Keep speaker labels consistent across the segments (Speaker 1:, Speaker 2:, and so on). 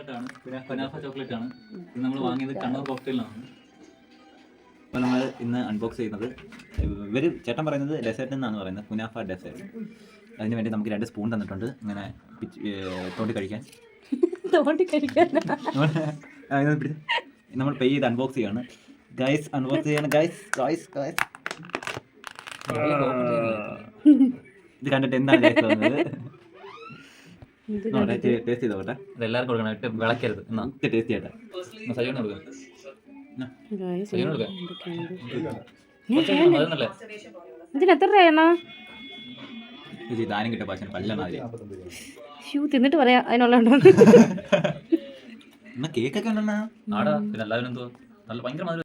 Speaker 1: ചോക്ലേറ്റാണ്, പിന്നെ കുനാഫ ചോക്ലേറ്റ് ആണ്. ഇത് നമ്മൾ വാങ്ങിയത് കണ്ണൂർ കോക്ടെയിലാണ്. അപ്പോൾ നമ്മൾ ഇന്ന് അൺബോക്സ് ചെയ്യുന്നത് ചേട്ടൻ പറയുന്നത് ഡെസേർട്ട് എന്നാണ് പറയുന്നത്, കുനാഫ ഡെസേർട്ട്. അതിന് വേണ്ടി നമുക്ക് 2 സ്പൂൺ തന്നിട്ടുണ്ട്, ഇങ്ങനെ തോണ്ടി കഴിക്കാൻ. നമ്മൾ പേ ചെയ്ത് അൺബോക്സ് ചെയ്യാണ് ഗൈസ്, അൺബോക്സ് ചെയ്യാണ് ഗൈസ്. ഇത് കണ്ടിട്ട് എന്താണ് ഗൈസ് തോന്നുന്നത്? ടേസ്റ്റ് ചെയ്തോട്ടെ, ഇതെല്ലാവർക്കും കൊടുക്കണം, വിളക്കരുത്. എന്നാ ടേസ്റ്റ് ചെയ്യട്ടെ. സജീവന് കൊടുക്കാം. ദാനം കിട്ടിയ ഭാഷ പല്ലാണ്
Speaker 2: തിന്നിട്ട് പറയാ അതിനുള്ള
Speaker 1: കേക്കൊക്കെ ഉണ്ടെന്നാ ആടാ. പിന്നെ എല്ലാവരും എന്തോ നല്ല ഭയങ്കര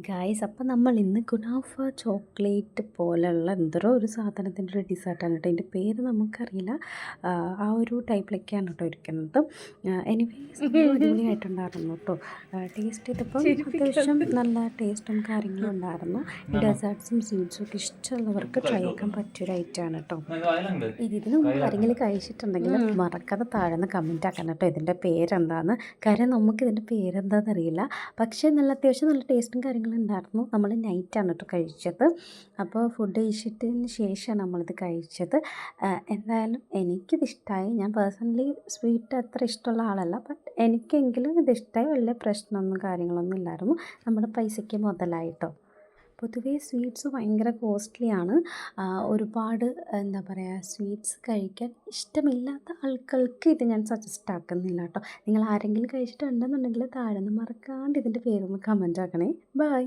Speaker 2: ഗായ്സ്. അപ്പം നമ്മൾ ഇന്ന് കുനാഫ ചോക്ലേറ്റ് പോലെയുള്ള എന്തോ ഒരു സാധനത്തിൻ്റെ ഒരു ഡിസേർട്ടാണ് കേട്ടോ. അതിൻ്റെ പേര് നമുക്കറിയില്ല. ആ ഒരു ടൈപ്പിലൊക്കെയാണ് കേട്ടോ ഇരിക്കുന്നത്. എനിവേസ് അടിപൊളിയായിട്ടുണ്ടായിരുന്നു കേട്ടോ. ടേസ്റ്റ് ചെയ്തപ്പം അത്യാവശ്യം നല്ല ടേസ്റ്റും കാര്യങ്ങളും ഉണ്ടായിരുന്നു. ഈ ഡെസേർട്ട്സും സ്വീറ്റ്സും ഒക്കെ ഇഷ്ടമുള്ളവർക്ക് ട്രൈ ചെയ്യാൻ പറ്റിയൊരു ഐറ്റമാണ് കേട്ടോ. ഇതിന് മുമ്പ് ആരെങ്കിലും കഴിച്ചിട്ടുണ്ടെങ്കിൽ മറക്കാതെ താഴെന്ന് കമൻറ്റ് ആക്കണം കേട്ടോ ഇതിൻ്റെ പേരെന്താന്ന്. കാര്യം നമുക്ക് ഇതിൻ്റെ പേരെന്താണെന്ന് അറിയില്ല. പക്ഷേ അത്യാവശ്യം നല്ല ടേസ്റ്റും കാര്യങ്ങളും ഉണ്ടായിരുന്നു. നമ്മൾ നൈറ്റാണ് കേട്ടോ കഴിച്ചത്. അപ്പോൾ ഫുഡ് കഴിച്ചിട്ടതിന് ശേഷമാണ് നമ്മളിത് കഴിച്ചത്. എന്തായാലും എനിക്കിത് ഇഷ്ടമായി. ഞാൻ പേഴ്സണലി സ്വീറ്റ് അത്ര ഇഷ്ടമുള്ള ആളല്ല, ബട്ട് എനിക്കെങ്കിലും ഇത് ഇഷ്ടമായി. വലിയ പ്രശ്നമൊന്നും കാര്യങ്ങളൊന്നും ഇല്ലായിരുന്നു. നമ്മുടെ പൈസയ്ക്ക് മുതലായിട്ടോ. പൊതുവേ സ്വീറ്റ്സ് ഭയങ്കര കോസ്റ്റ്ലിയാണ്. ഒരുപാട് എന്താ പറയുക, സ്വീറ്റ്സ് കഴിക്കാൻ ഇഷ്ടമില്ലാത്ത ആൾക്കാർക്ക് ഇത് ഞാൻ സജസ്റ്റ് ആക്കുന്നില്ല കേട്ടോ. നിങ്ങൾ ആരെങ്കിലും കഴിച്ചിട്ടുണ്ടെന്നുണ്ടെങ്കിൽ താഴെ നിന്ന് മറക്കാണ്ട് ഇതിൻ്റെ പേരൊന്ന് കമൻറ്റ് ആക്കണേ. ബൈ.